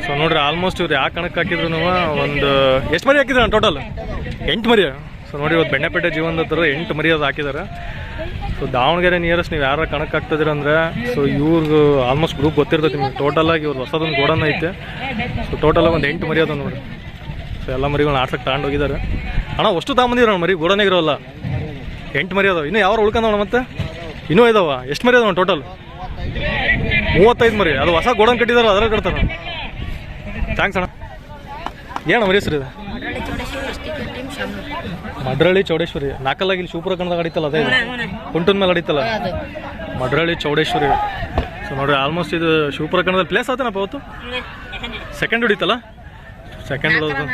So ನೋಡ್ರಿ almost ಇವ್ರು ಯಾಕೆ ಕಣಕ್ಕೆ ಹಾಕಿದ್ರು ಒಂದು ಎಷ್ಟು ಮರಿ ಹಾಕಿದ್ರು ಟೋಟಲ್ 8 ಮರಿ. ಸೊ ನೋಡಿ ಇವತ್ತು ಬೆಣ್ಣೆಪೇಟೆ ಜೀವನದ ಹತ್ರ 8 ಮರಿ ಅದು ಹಾಕಿದ್ದಾರೆ. ಸೊ ದಾವಣಗೆರೆ ನಿಯರೆಸ್ಟ್ ನೀವು ಯಾರು ಕಣಕ್ಕೆ ಹಾಕ್ತಿದ್ದೀರ ಅಂದರೆ ಸೊ ಇವ್ರದ್ದು ಆಲ್ಮೋಸ್ಟ್ ಗ್ರೂಪ್ ಗೊತ್ತಿರ್ತೈತಿ ನಿಮ್ಗೆ. ಟೋಟಲಾಗಿ ಇವ್ರು ಹೊಸದೊಂದು ಗೋಡನ್ ಐತೆ. ಸೊ ಟೋಟಲಾಗಿ ಒಂದು 8 ಮರಿ ಅದ ನೋಡಿ. ಸೊ ಎಲ್ಲ ಮರಿಗಳನ್ನ ಆಡ್ಸಕ್ಕೆ ತಗೊಂಡು ಹೋಗಿದ್ದಾರೆ. ಅಣ್ಣ ಅಷ್ಟು ತಗೊಂಬಂದಿರೋಣ ಮರಿ ಗೋಡನಾಗ ಇರೋಲ್ಲ. 8 ಮರಿ ಅದಾವೆ. ಇನ್ನೂ ಯಾವ ಉಳ್ಕೊಂಡವಣ ಮತ್ತೆ ಇನ್ನೂ ಇದಾವ. ಎಷ್ಟು ಮರಿ ಅದಾವ ಟೋಟಲ್? 35 ಮರಿ. ಅದು ಹೊಸ ಗೋಡನ್ ಕಟ್ಟಿದಾರೆ ಅದ್ರಲ್ಲಿ ಕಟ್ತಾರ. ಥ್ಯಾಂಕ್ಸ್ ಅಣ್ಣ. ಏನು ಮರಿ ಹೆಸರು ಇದೆ? ಮಡ್ರಳ್ಳಿ ಚೌಡೇಶ್ವರಿ. ನಾಲ್ಕಲ್ಲಾಗಿ ಇಲ್ಲಿ ಶಿವಪುರ ಕನ್ನಡ ಅಡಿತಲ್ಲ, ಅದೇ ಕುಂಟದ ಮೇಲೆ ಅಡಿತಲ್ಲ, ಮಡ್ರಳ್ಳಿ ಚೌಡೇಶ್ವರಿ. ಸೊ ನೋಡ್ರಿ ಆಲ್ಮೋಸ್ಟ್ ಇದು ಶಿವಪುರ ಕನ್ನಡದಲ್ಲಿ ಪ್ಲೇಸ್ ಆತನಪ್ಪ ಅವತ್ತು. ಸೆಕೆಂಡ್ ಹೊಡಿತಲ್ಲ, ಸೆಕೆಂಡ್ ಹೊಡೋದು.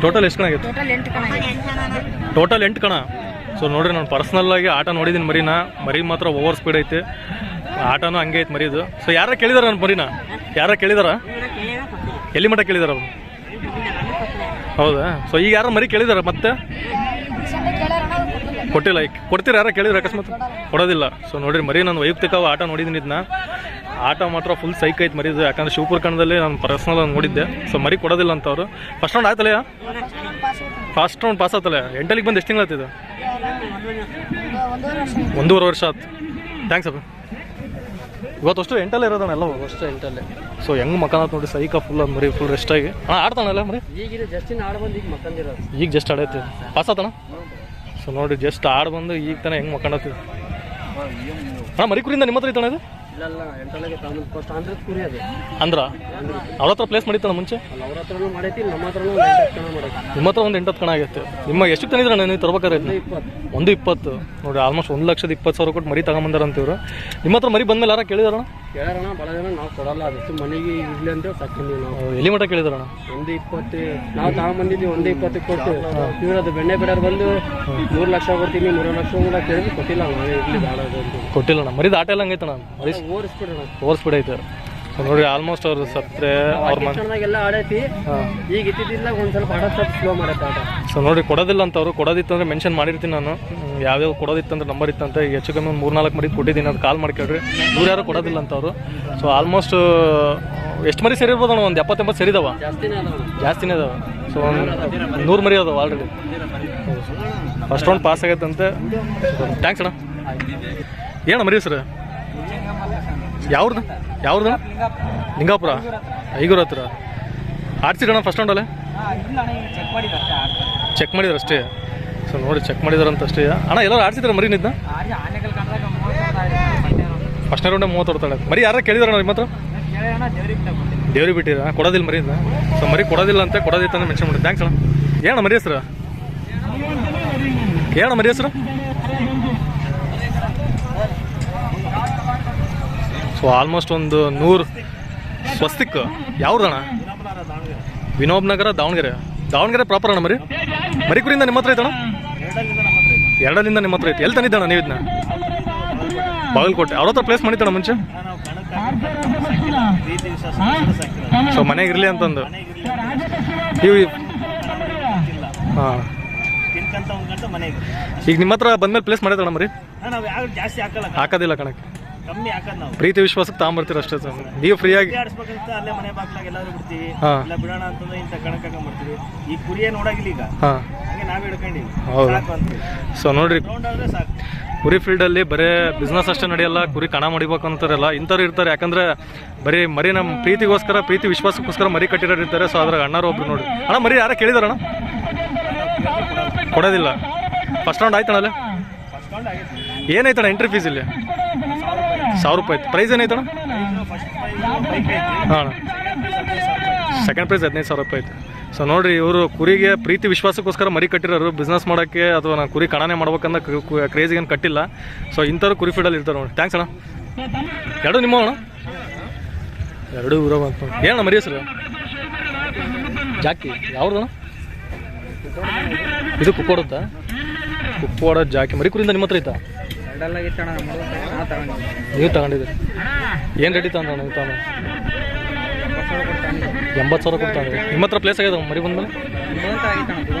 ಟೋಟಲ್ ಎಷ್ಟು ಕಣ ಆಗಿತ್ತು? ಟೋಟಲ್ 8 ಕಣ. ಸೊ ನೋಡ್ರಿ ನಾನು ಪರ್ಸ್ನಲ್ ಆಗಿ ಆಟ ನೋಡಿದ್ದೀನಿ ಮರಿನ. ಮರಿ ಮಾತ್ರ ಓವರ್ ಸ್ಪೀಡ್ ಐತೆ, ಆಟನೂ ಹಂಗೆ ಐತೆ ಮರಿದು. ಸೊ ಯಾರ ಕೇಳಿದಾರ ನನ್ನ ಮರಿನ? ಯಾರ ಕೇಳಿದಾರ? ಎಲ್ಲಿ ಮಟ್ಟ ಕೇಳಿದಾರ ಅವ್ರು? ಹೌದಾ? ಸೊ ಈಗ ಯಾರು ಮರಿ ಕೇಳಿದಾರ ಮತ್ತೆ? ಕೊಟ್ಟಿಲ್ಲ. ಈಗ ಕೊಡ್ತೀರ? ಯಾರ ಕೇಳಿದ್ರೆ ಅಕಸ್ಮಾತ್? ಕೊಡೋದಿಲ್ಲ. ಸೊ ನೋಡ್ರಿ ಮರಿ ನಾನು ವೈಯಕ್ತಿಕ ಆಟ ನೋಡಿದ್ದೀನಿ. ಇದನ್ನ ಆಟ ಮಾತ್ರ ಫುಲ್ ಸೈಕ್ ಐತೆ ಮರಿದು. ಯಾಕಂದ್ರೆ ಶಿವಪುರ ಕನ್ನಡದಲ್ಲಿ ನಾನು ಪರ್ಸನಲ್ ನೋಡಿದ್ದೆ. ಸೊ ಮರಿ ಕೊಡೋದಿಲ್ಲ ಅಂತ ಅವರು. ಫಸ್ಟ್ ರೌಂಡ್ ಆಯ್ತಲ್ಲ? ಫಸ್ಟ್ ರೌಂಡ್ ಪಾಸ್ ಆತಲ್ಲ. 8ಲಿಗೆ ಬಂದು ಎಷ್ಟು ತಿಂಗಳು ಆಯ್ತಿದೆ? 1.5 ವರ್ಷ ಆಯ್ತು. ಥ್ಯಾಂಕ್ಸ್ ಅಪ್ಪ. ಇವತ್ತು ಅಷ್ಟು 8ಅಲ್ಲೇ ಇರೋದಣ್ಣ ಎಲ್ಲ ಅಷ್ಟು 8ಅಲ್ಲೇ. ಸೊ ಹೆಂಗೆ ಮಕ್ಕಳ ನೋಡಿ ಸೈಕ ಫುಲ್ ಅದು ಮರಿ ಫುಲ್ ರೆಸ್ಟ್ ಆಗಿ. ಆಡ್ತಾನಲ್ಲ ಮರಿ? ಈಗ ಜಸ್ಟ್ ಆಡೈತಿ. ಪಾಸ್ ಆತಣ್ಣ. ಸೊ ನೋಡಿ ಜಸ್ಟ್ ಆಡ್ ಬಂದು ಈಗ ತಾನೆ ಹೆಂಗೆ ಮಕ್ಕಳತ್ತೀವಿ ಅಣ್ಣ. ಮರಿ ಕುರಿಯಿಂದ ನಿಮ್ಮ ಹತ್ರ ಐತಣ್ಣ ಇದು? ಅಂದ್ರ ಅವ್ರ ಹತ್ರ ಪ್ಲೇಸ್ ಮಾಡಿತ್ತಣ್ಣ ಮುಂಚೆ? ನಿಮ್ಮ ಹತ್ರ ಒಂದು 8-10 ಕಣ ಆಗೈತೆ. ನಿಮ್ಮ ಎಷ್ಟು ತಂದಿದ್ರ ನೀವು ತರ್ಬೇಕಾದ್ರೆ? 120. ನೋಡಿ ಆಲ್ಮೋಸ್ಟ್ 1,20,000 ಕೊಟ್ಟು ಮರಿ ತಗೊಂಬಂದಾರ ಅಂತಿವ್ರು. ನಿಮ್ಮ ಹತ್ರ ಮರಿ ಬಂದ್ಮೇಲೆ ಯಾರ ಕೇಳಿದಾರಣ? ನಾವು ಕೊಡಲ್ಲ, ಅದಕ್ಕೆ ಮನೆಗೆ ಇರ್ಲಿ ಅಂತ ಸಾಕಿದ್ವಿ ನಾವು. ಎಲ್ಲಿ ಮಟ್ಟ ಕೇಳಿದಾರಣ? 120 ನಾವು ತಗೊಂಬಂದಿದ್ವಿ. 120 ಕೊಟ್ಟು ಇವ್ರದ್ದು ಬೆಣ್ಣೆ ಬಿಡೋರು ಬಂದು 3 ಲಕ್ಷ ಕೊಡ್ತೀನಿ 3 ಲಕ್ಷ ಕೂಡ ಕೇಳಿದ್ರು ಕೊಟ್ಟಿಲ್ಲ. ನಾವೇ ಇರ್ಲಿ ಬೇಡ ಕೊಟ್ಟಿಲ್ಲಣ್ಣ. ಮರಿದು ಆಟ ಎಲ್ಲ ಹಂಗೈತಣ್ಣ. ಮರಿ ಓವರ್ ಸ್ಪೀಡ್ ಐತೆ. ನೋಡಿ ಆಲ್ಮೋಸ್ಟ್ ಅವ್ರು ಸತ್ರೆ ಅವ್ರ ಎಲ್ಲ ಆಡೈತಿ. ಈಗ ಇದ್ದಿದ್ದಿಲ್ಲ, ಒಂದ್ ಸ್ವಲ್ಪ ಆಡ ಸ್ವಲ್ಪ ಸ್ಲೋ ಮಾಡೈತೆ ಆಟ. ಸೊ ನೋಡಿ ಕೊಡೋದಿಲ್ಲ ಅಂತ ಅವರು. ಕೊಡೋದಿತ್ತು ಅಂದರೆ ಮೆನ್ಷನ್ ಮಾಡಿರ್ತೀನಿ ನಾನು. ಯಾವ್ಯಾವ ಕೊಡೋದಿತ್ತು ಅಂದ್ರೆ ನಂಬರ್ ಇತ್ತಂತೆ. ಈಗ ಹೆಚ್ಚು ಕಮ್ಮಿ ಒಂದು 3-4 ಮರಿ ಕೊಟ್ಟಿದ್ದೀನಿ. ಅದು ಕಾಲ್ ಮಾಡ್ಕೊಳ್ರಿ. ಇವ್ರು ಯಾರು ಕೊಡೋದಿಲ್ಲ ಅಂತ ಅವರು. ಸೊ ಆಲ್ಮೋಸ್ಟ್ ಎಷ್ಟು ಮರಿ ಸೇರಿರ್ಬೋದಣ್ಣ? ಒಂದು 70-80 ಸೇರಿದಾವ. ಜಾಸ್ತಿನೇ ಅದಾವೆ. ಸೊ ಒಂದು 100 ಮರಿ ಅದಾವೆ ಆಲ್ರೆಡಿ. ಫಸ್ಟ್ ರೌಂಡ್ ಪಾಸ್ ಆಗೈತಂತೆ. ಥ್ಯಾಂಕ್ಸ್ ಅಣ್ಣ. ಏನು ಮರಿ ಸರ್? ಯಾವ್ದು? ಲಿಂಗಾಪುರ ಐಗೂರು ಹತ್ರ. ಆಡ್ಸಿರೋಣ ಫಸ್ಟ್ ರೌಂಡಲ್ಲೇ? ಚೆಕ್ ಮಾಡಿದ್ರು ಅಷ್ಟೇ. ಸೊ ನೋಡಿ ಚೆಕ್ ಮಾಡಿದಾರಂತ ಅಷ್ಟೇ ಅಣ್ಣ. ಎಲ್ಲರೂ ಆಡ್ಸಿದ್ರೆ ಮರಿ ನಿದ್ದ? ಫಸ್ಟ್ನೇ ರೌಂಡೇ 30 ಹೊಡ್ತಾಳೆ ಮರಿ. ಯಾರು ಕೇಳಿದಾರಣ್ಣ ನಿಮ್ಮ ಹತ್ರ? ದೇವ್ರಿಗೆ ಬಿಟ್ಟಿರ? ಕೊಡೋದಿಲ್ಲ ಮರಿಯಿಂದ. ಸೊ ಮರಿ ಕೊಡೋದಿಲ್ಲ ಅಂತ. ಕೊಡೋದಿತ್ತು ಅಂದ್ರೆ ಮೆನ್ಷನ್ ಮಾಡಿ. ಥ್ಯಾಂಕ್ಸ್ ಅಣ್ಣ. ಏನಣ್ಣ ಮರಿ ಹೆಸರು? ಏನಣ್ಣ ಮರಿ ಹೆಸರು? ಸೊ ಆಲ್ಮೋಸ್ಟ್ ಒಂದು 100 ಸ್ವಸ್ತಿಕ್. ಯಾವ್ದಣ್ಣ? ವಿನೋಬ್ ನಗರ, ದಾವಣಗೆರೆ ಪ್ರಾಪರ್ ಅಣ್ಣ. ಮರಿ ಕುರಿಯಿಂದ ನಿಮ್ಮ ಹತ್ರ ಐತಣ್ಣ? 2ರಿಂದ ನಿಮ್ಮ ಹತ್ರ ಐತೆ. ಎಲ್ಲಿ ತಂದಿದ್ದಣ್ಣ ನೀವು ಇದನ್ನ? ಬಾಗಲಕೋಟೆ. ಅವ್ರ ಹತ್ರ ಪ್ಲೇಸ್ ಮಾಡಿದ್ದಣ್ಣ ಮುಂಚೆ? ಸೊ ಮನೆಗೆ ಇರಲಿ ಅಂತಂದು ಇವು. ಹಾಂ, ಈಗ ನಿಮ್ಮ ಹತ್ರ ಬಂದ್ಮೇಲೆ ಪ್ಲೇಸ್ ಮಾಡಿದ್ದಣ್ಣ ಮರಿ? ಹಾಕೋದಿಲ್ಲ ಕಣಕ್ಕೆ. ಪ್ರೀತಿ ವಿಶ್ವಾಸಕ್ಕೆ ತಗೊಂಬರ್ತೀರ ಅಷ್ಟೇ ಸರ್. ನೀವು ಫ್ರೀಯಾಗಿ ಸೊ ನೋಡ್ರಿ ಕುರಿ ಫೀಲ್ಡಲ್ಲಿ ಬರೀ ಬಿಸ್ನೆಸ್ ಅಷ್ಟೇ ನಡೆಯಲ್ಲ. ಕುರಿ ಕಣ ಮಾಡಿಬೇಕು ಅಂತಾರಲ್ಲ ಇಂಥವ್ರು ಇರ್ತಾರೆ. ಯಾಕಂದ್ರೆ ಬರೀ ಮರಿ ನಮ್ಮ ಪ್ರೀತಿಗೋಸ್ಕರ, ಪ್ರೀತಿ ವಿಶ್ವಾಸಕ್ಕೋಸ್ಕರ ಮರಿ ಕಟ್ಟಿರೋರು ಇರ್ತಾರೆ. ಸೊ ಅದ್ರಾಗ ಅಣ್ಣಾರು ಒಬ್ರು ನೋಡಿ. ಅಣ್ಣ ಮರಿ ಯಾರ ಕೇಳಿದಾರಣ್ಣ? ಕೊಡೋದಿಲ್ಲ. ಫಸ್ಟ್ ರೌಂಡ್ ಆಯ್ತಣ್ಣ? ಏನೈತಣ್ಣ ಎಂಟ್ರಿ ಫೀಸ್ ಇಲ್ಲಿ? 1000 ರೂಪಾಯಿ ಐತೆ. ಪ್ರೈಸ್ ಏನೈತಣ್ಣ? ಹಾಂ, ಸೆಕೆಂಡ್ ಪ್ರೈಸ್ 15,000 ರೂಪಾಯಿ ಐತೆ. ಸೊ ನೋಡಿರಿ ಇವರು ಕುರಿಗೆ ಪ್ರೀತಿ ವಿಶ್ವಾಸಕ್ಕೋಸ್ಕರ ಮರಿ ಕಟ್ಟಿರೋರು. ಬಿಸ್ನೆಸ್ ಮಾಡೋಕ್ಕೆ ಅಥವಾ ನಾನು ಕುರಿ ಕಣನೆ ಮಾಡ್ಬೇಕಂದ್ರೆ ಕ್ರೇಜಿಗೇನು ಕಟ್ಟಿಲ್ಲ. ಸೊ ಇಂಥವ್ರು ಕುರಿ ಫೀಲ್ಡಲ್ಲಿ ಇರ್ತಾರೆ ನೋಡಿ. ಥ್ಯಾಂಕ್ಸ್ ಅಣ್ಣ. 2 ನಿಮ್ಮ ಅಣ್ಣ? 2 ಊರಾಗ ಅಂತ. ಏನಣ್ಣ ಮರಿ ಹೆಸರು? ಜಾಕಿ. ಯಾವ್ದಣ್ಣ ಇದು? ಕುಕ್ಕೋಡುತ್ತಾ? ಕುಕ್ಕೋಡ ಜಾಕಿ. ಮರಿ ಕುರಿಯಿಂದ ನಿಮ್ಮ ಹತ್ರ ಐತಾ? ನೀವು ತಗೊಂಡಿದ್ದೀರಿ? ಏನು ರೇಟ್ ಇತ್ತು ನೀವು ತಾನು? 80,000 ಕೊಡ್ತಾನೆ. ನಿಮ್ಮ ಹತ್ರ ಪ್ಲೇಸ್ ಆಗ್ಯದ ಮರಿ ಬಂದ್ಮೇಲೆ?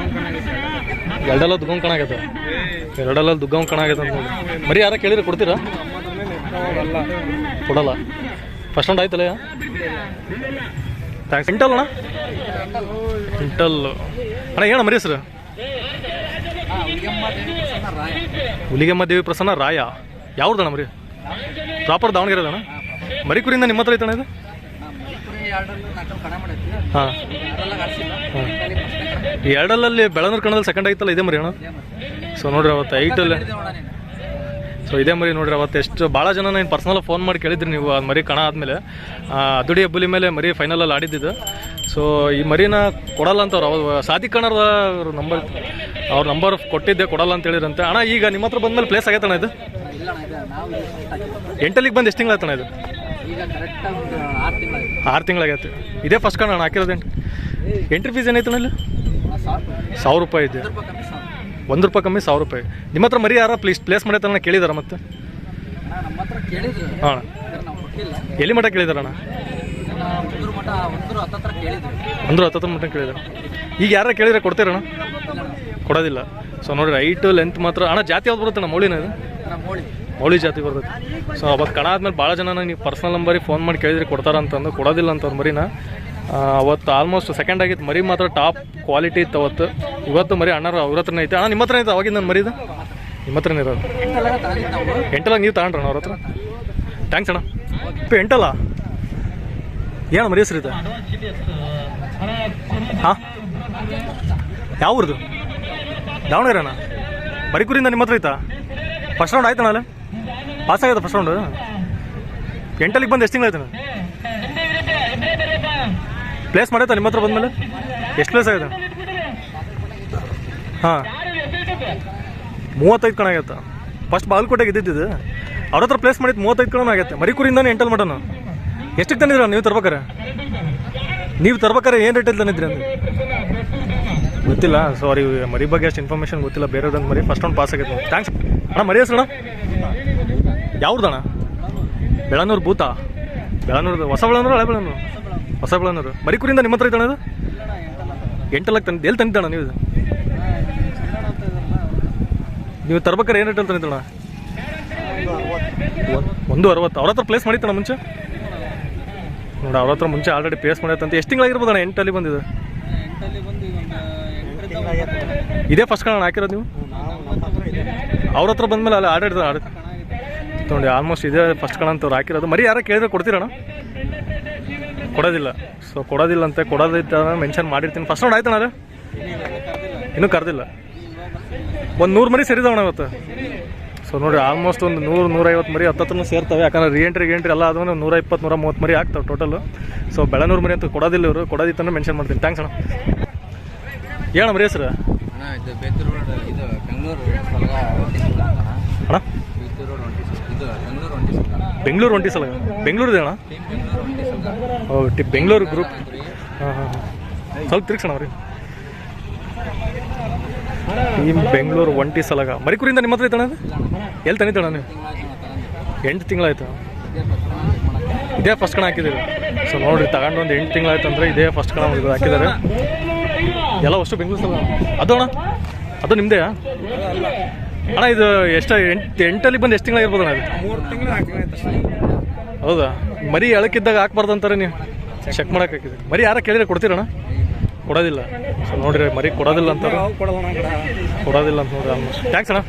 ಎರಡೆಲ್ಲ ದುಗ್ಗಮ್ ಕಣ ಆಗೈತೆ. ಎರಡೆಲ್ಲ ದುಗ್ಗಮ್ ಕಣ ಆಗೈತೆ ಅಂತ ನೋಡಿ. ಮರಿ ಯಾರ ಕೇಳಿದ್ರೆ ಕೊಡ್ತೀರಾ? ಕೊಡಲ್ಲ. ಫಸ್ಟ್ ರೌಂಡ್ ಆಯ್ತಲ್ಲ ಥ್ಯಾಂಕ್ಸ್. ಇಂಟಲ್ ಅಣ್ಣ, ಇಂಟಲ್ ಅಣ್ಣ ಏನು ಮರಿ ಹೆಸರು? ಹುಲಿಗೆಮ್ಮ ದೇವಿ ಪ್ರಸನ್ನ ರಾಯ. ಯಾವ್ದಣ್ಣ ಮರಿ? ಪ್ರಾಪರ್ ದಾವಣಗೆರೆ ಅಣ್ಣ. ಮರಿ ಕುರಿಯಿಂದ ನಿಮ್ಮ ಹತ್ರ ಐತಣ್ಣ ಇದು? ಹಾಂ ಹಾಂ. ಈ ಎರಡಲ್ಲಲ್ಲಿ ಬೆಳನೂರು ಕಣದಲ್ಲಿ ಸೆಕೆಂಡ್ ಆಯ್ತಲ್ಲ, ಇದೇ ಮರಿ ಅಣ್ಣ? ಸೊ ನೋಡ್ರಿ ಅವತ್ತು ಐಟಲ್ಲಿ ಸೊ ಇದೇ ಮರಿ ನೋಡ್ರಿ. ಅವತ್ತು ಎಷ್ಟು ಭಾಳ ಜನ ನಾನು ಪರ್ಸ್ನಲ್ ಫೋನ್ ಮಾಡಿ ಕೇಳಿದ್ರಿ ನೀವು ಆ ಮರಿ ಕಣ ಆದಮೇಲೆ. ಅದುಡಿ ಹೆಬ್ಬುಲಿ ಮೇಲೆ ಮರಿ ಫೈನಲಲ್ಲಿ ಆಡಿದ್ದು. ಸೊ ಈ ಮರಿನ ಕೊಡಲ್ಲ ಅಂತ ಅವ್ರು ಸಾದಿಕ್ ಕಣದ ಅವ್ರ ನಂಬರ್ ಕೊಟ್ಟಿದ್ದೆ, ಕೊಡಲ್ಲ ಅಂತ ಹೇಳಿರಂತೆ. ಅಣ್ಣ ಈಗ ನಿಮ್ಮ ಹತ್ರ ಬಂದಮೇಲೆ ಪ್ಲೇಸ್ ಆಗೈತಣ್ಣ ಇದು? 8 ಬಂದು ಎಷ್ಟು ತಿಂಗಳಾಯ್ತಣ್ಣ ಇದು? 6 ತಿಂಗಳಾಗೈತೆ. ಇದೇ ಫಸ್ಟ್ ಕಣ ಅಣ್ಣ ಹಾಕಿರೋದು. ಎಂಟ್ರಿ ಫೀಸ್ ಏನೈತಣ್ಣ ಇಲ್ಲಿ? 1000 ರೂಪಾಯಿ ಇದೆ. 1 ರೂಪಾಯಿ ಕಮ್ಮಿ 1000 ರೂಪಾಯಿ. ನಿಮ್ಮ ಹತ್ರ ಮರಿ ಯಾರ ಪ್ಲೇಸ್ ಮಾಡೈತಣ್ಣ ಕೇಳಿದಾರ ಮತ್ತೆ? ಹಾಂ, ಎಲ್ಲಿ ಮಠ ಕೇಳಿದಾರಣ್ಣ? 110 ಮಟ್ಟ ಕೇಳಿದಾರೆ. ಈಗ ಯಾರ ಕೇಳಿದ್ರೆ ಕೊಡ್ತೀರಣ್ಣ? ಕೊಡೋದಿಲ್ಲ. ಸೊ ನೋಡಿರಿ ಹೈಟ್ ಲೆಂತ್ ಮಾತ್ರ. ಅಣ್ಣ ಜಾತಿ ಯಾವ್ದು ಬರುತ್ತೆ ಅಣ್ಣ? ಮೌಳಿನ ಇದು? ಮೌಳಿ ಜಾತಿ ಬರ್ತೈತೆ. ಸೊ ಅವತ್ತು ಕಣ ಆದ್ಮೇಲೆ ಭಾಳ ಜನ ನೀವು ಪರ್ಸ್ನಲ್ ನಂಬರಿಗೆ ಫೋನ್ ಮಾಡಿ ಕೇಳಿದ್ರೆ ಕೊಡ್ತಾರಂತಂದು. ಕೊಡೋದಿಲ್ಲ ಅಂತ ಮರಿನ. ಅವತ್ತು ಆಲ್ಮೋಸ್ಟ್ ಸೆಕೆಂಡ್ ಆಗಿತ್ತು. ಮರಿ ಮಾತ್ರ ಟಾಪ್ ಕ್ವಾಲಿಟಿ ಇತ್ತು ಅವತ್ತು. ಇವತ್ತು ಮರಿ ಅಣ್ಣರು ಅವ್ರ ಹತ್ರನೇ ಐತೆ. ಅಣ್ಣ ನಿಮ್ಮ ಹತ್ರ ಐತೆ ಅವಾಗಿಂದ ನನ್ನ ಮರಿದು? ನಿಮ್ಮ ಹತ್ರನೇ ಇರೋದು. 8 ನೀವು ತಗೊಂಡ್ರಣ್ಣ ಅವ್ರ ಹತ್ರ? ಥ್ಯಾಂಕ್ಸ್ ಅಣ್ಣ. 8 ಏನು ಮರಿ ಹೆಸರು ಇದೆ? ಹಾಂ, ಯಾವ ಊರ್ದು? ದಾವಣಗೆರೆ ಅಣ್ಣ. ಮರಿಕೂರಿಂದ ನಿಮ್ಮ ಹತ್ರ ಐತಾ? ಫಸ್ಟ್ ರೌಂಡ್ ಆಯ್ತಣ್ಣ ಅಲ್ಲ? ಪಾಸ್ ಆಗಿದೆ ಫಸ್ಟ್ ರೌಂಡು? 8 ಬಂದು ಎಷ್ಟು ತಿಂಗಳಾಯ್ತಣ್ಣ? ಪ್ಲೇಸ್ ಮಾಡೈತಾ ನಿಮ್ಮ ಹತ್ರ ಬಂದಮೇಲೆ? ಎಷ್ಟು ಪ್ಲೇಸ್ ಆಗಿದೆ? ಹಾಂ, 35 ಕಣ ಆಗೈತೆ. ಫಸ್ಟ್ ಬಾಗಲಕೋಟೆಗೆ ಇದ್ದಿದ್ದು. ಅವ್ರ ಹತ್ರ ಪ್ಲೇಸ್ ಮಾಡಿದ್ದು 35 ಕಣ ಆಗೈತೆ. ಮರಿಕೂರಿಂದಾನೆ 8 ಮಟನು. ಎಷ್ಟಕ್ಕೆ ತಂದಿದ್ರ ನೀವು ತರ್ಬೇಕಾರೆ? ನೀವು ತರ್ಬೇಕಾರೆ ಏನು ರೇಟಲ್ಲಿ ತಂದಿದ್ರಿ ಅಂದ್ರೆ ಗೊತ್ತಿಲ್ಲ. ಸಾರಿ, ಮರಿ ಬಗ್ಗೆ ಅಷ್ಟು ಇನ್ಫಾರ್ಮೇಷನ್ ಗೊತ್ತಿಲ್ಲ. ಬೇರೆದಂತ ಮರಿ ಫಸ್ಟ್ ರೌಂಡ್ ಪಾಸ್ ಆಗೈತೆ. ಥ್ಯಾಂಕ್ಸ್ ಅಣ್ಣ. ಮರಿ ಹೆಸರು ಅಣ್ಣ ಯಾವ್ದಣ್ಣ? ಬೆಳನೂರು ಭೂತ? ಬೆಳನೂರು ಹೊಸ ಬೆಳನೂರು ಹಳೆ ಬೆಳನೂರು? ಹೊಸ ಬೆಳನೂರು. ಮರಿಕೂರಿಂದ ನಿಮ್ಮ ಹತ್ರ ಐತಣ್ಣ ಅದು? 8 ತಂದು ಎಲ್ಲಿ ತಂದಿದ್ದಣ್ಣ ನೀವು? ನೀವು ತರ್ಬೇಕಾರೆ ಏನು ರೇಟಲ್ಲಿ ತಂದಿದ್ದಣ್ಣ? 160. ಅವ್ರ ಹತ್ರ ಪ್ಲೇಸ್ ಮಾಡಿತ್ತಣ್ಣ ಮುಂಚೆ? ನೋಡಿ ಅವ್ರ ಹತ್ರ ಮುಂಚೆ ಆಲ್ರೆಡಿ ಪ್ಲೇಸ್ ಮಾಡೈತಂತ. ಎಷ್ಟು ತಿಂಗಳಾಗಿರ್ಬೋದಣ್ಣ 8 ಬಂದಿದೆ? ಇದೇ ಫಸ್ಟ್ ಕಣ ಹಾಕಿರೋದು ನೀವು? ಅವ್ರ ಹತ್ರ ಬಂದಮೇಲೆ ಅಲ್ಲಿ ಆಡಾಡ್ದು ನೋಡಿ ಆಲ್ಮೋಸ್ಟ್ ಇದೇ ಫಸ್ಟ್ ಕಣ ಅಂತ ಅವ್ರು ಹಾಕಿರೋದು. ಮರಿ ಯಾರ ಕೇಳಿದ್ರೆ ಕೊಡ್ತೀರಣ್ಣ? ಕೊಡೋದಿಲ್ಲ. ಸೊ ಕೊಡೋದಿಲ್ಲ ಅಂತೆ. ಕೊಡೋದಿತ್ತ ಮೆನ್ಷನ್ ಮಾಡಿರ್ತೀನಿ. ಫಸ್ಟ್ ರೌಂಡ್ ಆಯ್ತಣ್ಣ? ಇನ್ನೂ ಕರೆದಿಲ್ಲ. ಒಂದು 100 ಮರಿ ಸೇರಿದವಣ್ಣ ಇವತ್ತು. ಸೊ ನೋಡಿರಿ ಆಲ್ಮೋಸ್ಟ್ ಒಂದು 100-150 ಮರಿ ಹತ್ತತ್ರನೂ ಸೇರ್ತವೆ. ಯಾಕಂದ್ರೆ ರೀಎಂಟ್ರಿ ಎಲ್ಲ ಆದ್ಮೇಲೆ 120-130 ಮರಿ ಆಗ್ತವೆ ಟೋಟಲು. ಸೊ ಬೆಳನೂರು ಮರಿ ಅಂತ ಕೊಡೋದಿಲ್ಲ ಇವರು. ಕೊಡೋದಿತ್ತಂದ್ರೆ ಮೆನ್ಷನ್ ಮಾಡ್ತೀನಿ. ಥ್ಯಾಂಕ್ಸ್ ಅಣ್ಣ. ಏನಣ್ಣ ಮರಿ ಹೆಸರು? ಅಣ್ಣ ಬೆಂಗಳೂರು ಒಂಟಿ ಸಲ? ಬೆಂಗಳೂರಿದೆ ಅಣ್ಣ? Okay, Bengaluru group. ಹಾಂ ಹಾಂ ಹಾಂ. ಸ್ವಲ್ಪ ತಿರ್ಗ್ಸೋಣ ಅವ್ರಿ. ಟೀಮ್ ಬೆಂಗಳೂರು ಒಂಟಿ ಸಲಗ. ಮರಿಕೂರಿಂದ ನಿಮ್ಮ ಹತ್ರ ಐತಣ್ಣ ಅದು? ಎಲ್ಲಿ ತಂದಿದ್ದಣ್ಣ ನೀವು? 8 ತಿಂಗಳಾಯ್ತು. ಇದೇ ಫಸ್ಟ್ ಕಣ ಹಾಕಿದ್ದೀರಿ. ಸೊ ನೋಡಿರಿ ತಗೊಂಡು ಒಂದು 8 ತಿಂಗಳಾಯ್ತು ಅಂದರೆ ಇದೇ ಫಸ್ಟ್ ಕಣ ಇದು ಹಾಕಿದ್ದಾರೆ. ಎಲ್ಲ ಅಷ್ಟು ಬೆಂಗಳೂರು ಸಲ. ಅದು ಅಣ್ಣ ಅದು ನಿಮ್ಮದೇ ಅಣ್ಣ? ಇದು ಎಷ್ಟು 8 ಬಂದು ಎಷ್ಟು ತಿಂಗಳಾಗಿರ್ಬೋದು ಅಣ್ಣ ಅದು? 3 ತಿಂಗಳು. ಹೌದಾ? ಮರಿ ಎಳಕ್ಕಿದ್ದಾಗ ಹಾಕ್ಬಾರ್ದು ಅಂತಾರೆ, ನೀವು ಚೆಕ್ ಮಾಡಕ್ಕೆ ಹಾಕಿದ್ರಿ. ಮರಿ ಯಾರ ಕೇಳಿದ್ರೆ ಕೊಡ್ತೀರಣ್ಣ? ಕೊಡೋದಿಲ್ಲ. ಸೊ ನೋಡಿರಿ ಮರಿ ಕೊಡೋದಿಲ್ಲ ಅಂತಾರೆ. ಕೊಡೋದಿಲ್ಲ ಅಂತ ನೋಡಿರಿ ಆಲ್ಮೋಸ್ಟ್. ಥ್ಯಾಂಕ್ಸ್ ಅಣ್ಣ.